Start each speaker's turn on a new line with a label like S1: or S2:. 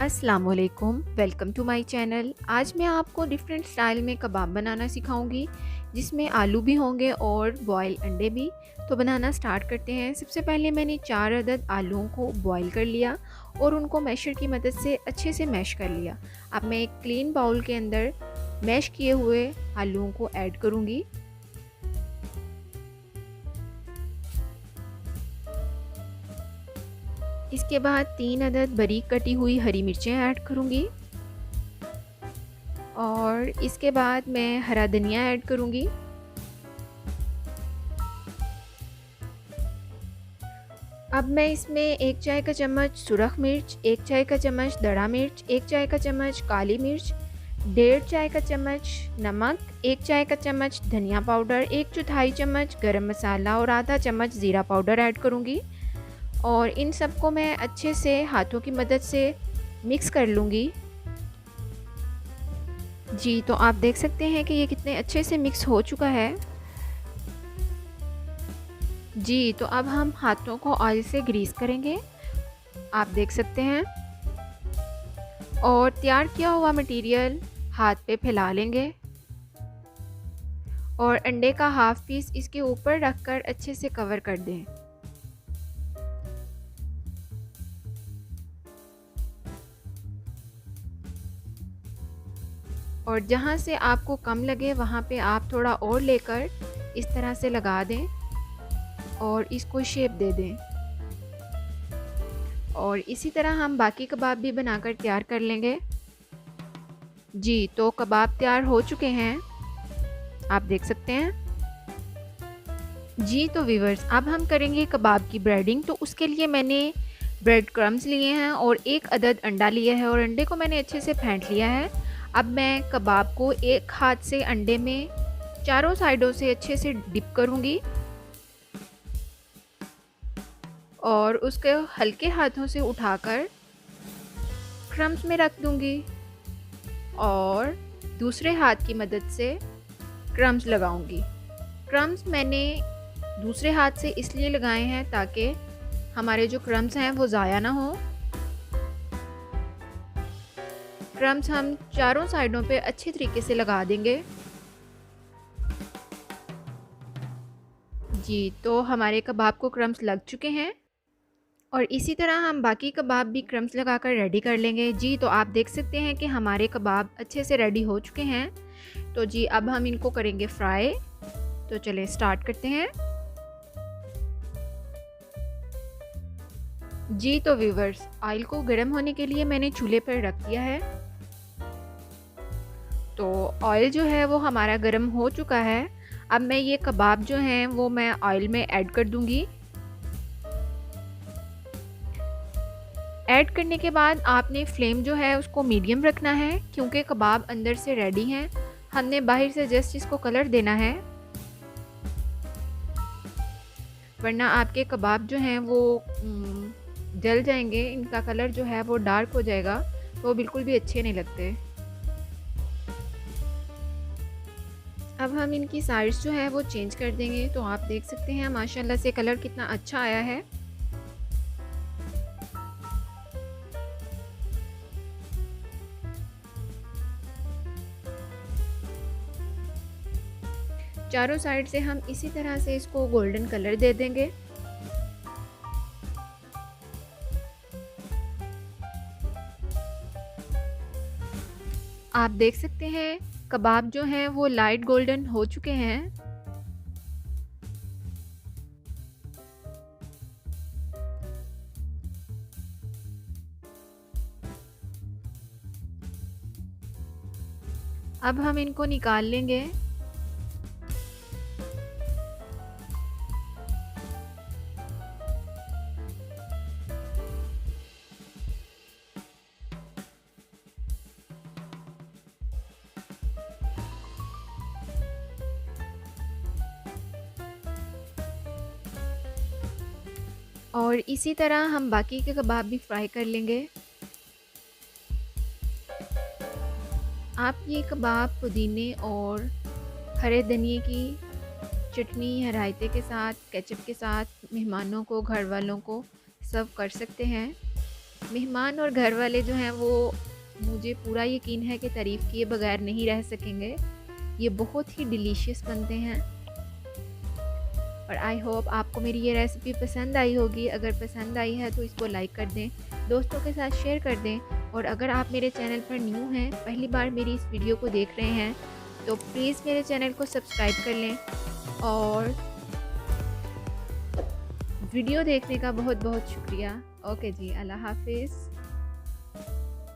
S1: अस्सलाम वालेकुम, welcome to my channel. आज मैं आपको डिफरेंट स्टाइल में कबाब बनाना सिखाऊंगी जिसमें आलू भी होंगे और बॉयल अंडे भी। तो बनाना स्टार्ट करते हैं। सबसे पहले मैंने 4 अदद आलूओं को बॉयल कर लिया और उनको मैशर की मदद से अच्छे से मैश कर लिया। अब मैं एक क्लीन बाउल के अंदर मैश किए हुए आलूओं को ऐड करूँगी। इसके बाद 3 अदद बारीक कटी हुई हरी मिर्चें ऐड करूँगी और इसके बाद मैं हरा धनिया ऐड करूँगी। अब मैं इसमें 1 चाय का चम्मच सुरख मिर्च, 1 चाय का चम्मच दड़ा मिर्च, 1 चाय का चम्मच काली मिर्च, 1.5 चाय का चम्मच नमक, 1 चाय का चम्मच धनिया पाउडर, 1/4 चम्मच गरम मसाला और आधा चम्मच ज़ीरा पाउडर ऐड करूँगी। और इन सबको मैं अच्छे से हाथों की मदद से मिक्स कर लूँगी। जी, तो आप देख सकते हैं कि ये कितने अच्छे से मिक्स हो चुका है। जी, तो अब हम हाथों को ऑयल से ग्रीस करेंगे, आप देख सकते हैं। और तैयार किया हुआ मटेरियल हाथ पे फैला लेंगे और अंडे का हाफ पीस इसके ऊपर रखकर अच्छे से कवर कर दें। और जहाँ से आपको कम लगे वहाँ पे आप थोड़ा और लेकर इस तरह से लगा दें और इसको शेप दे दें। और इसी तरह हम बाकी कबाब भी बनाकर तैयार कर लेंगे। जी, तो कबाब तैयार हो चुके हैं, आप देख सकते हैं। जी, तो व्यूअर्स अब हम करेंगे कबाब की ब्रेडिंग। तो उसके लिए मैंने ब्रेड क्रम्स लिए हैं और 1 अदद अंडा लिया है और अंडे को मैंने अच्छे से फेंट लिया है। अब मैं कबाब को एक हाथ से अंडे में चारों साइडों से अच्छे से डिप करूँगी और उसके हल्के हाथों से उठाकर क्रम्स में रख दूँगी और दूसरे हाथ की मदद से क्रम्स लगाऊंगी। क्रम्स मैंने दूसरे हाथ से इसलिए लगाए हैं ताकि हमारे जो क्रम्स हैं वो ज़ाया ना हो। क्रम्स हम चारों साइडों पे अच्छे तरीके से लगा देंगे। जी, तो हमारे कबाब को क्रम्स लग चुके हैं और इसी तरह हम बाकी कबाब भी क्रम्स लगाकर रेडी कर लेंगे। जी, तो आप देख सकते हैं कि हमारे कबाब अच्छे से रेडी हो चुके हैं। तो जी, अब हम इनको करेंगे फ्राई। तो चलें स्टार्ट करते हैं। जी, तो व्यूवर्स ऑयल को गर्म होने के लिए मैंने चूल्हे पर रख दिया है। तो ऑयल जो है वो हमारा गर्म हो चुका है। अब मैं ये कबाब जो हैं वो मैं ऑयल में ऐड कर दूंगी। ऐड करने के बाद आपने फ्लेम जो है उसको मीडियम रखना है क्योंकि कबाब अंदर से रेडी हैं। हमने बाहर से जस्ट इसको कलर देना है, वरना आपके कबाब जो हैं वो जल जाएंगे, इनका कलर जो है वो डार्क हो जाएगा, तो बिल्कुल भी अच्छे नहीं लगते। अब हम इनकी साइड्स जो है वो चेंज कर देंगे। तो आप देख सकते हैं माशाल्लाह से कलर कितना अच्छा आया है। चारों साइड से हम इसी तरह से इसको गोल्डन कलर दे देंगे। आप देख सकते हैं कबाब जो हैं वो लाइट गोल्डन हो चुके हैं। अब हम इनको निकाल लेंगे। और इसी तरह हम बाकी के कबाब भी फ्राई कर लेंगे। आप ये कबाब पुदीने और हरे धनिए की चटनी या रायते के साथ, केचप के साथ मेहमानों को, घर वालों को सर्व कर सकते हैं। मेहमान और घर वाले जो हैं वो मुझे पूरा यकीन है कि तारीफ़ किए बगैर नहीं रह सकेंगे। ये बहुत ही डिलीशियस बनते हैं और आई होप आपको मेरी ये रेसिपी पसंद आई होगी। अगर पसंद आई है तो इसको लाइक कर दें, दोस्तों के साथ शेयर कर दें और अगर आप मेरे चैनल पर न्यू हैं, पहली बार मेरी इस वीडियो को देख रहे हैं, तो प्लीज़ मेरे चैनल को सब्सक्राइब कर लें और वीडियो देखने का बहुत बहुत शुक्रिया। ओके जी, अल्लाह हाफिज़।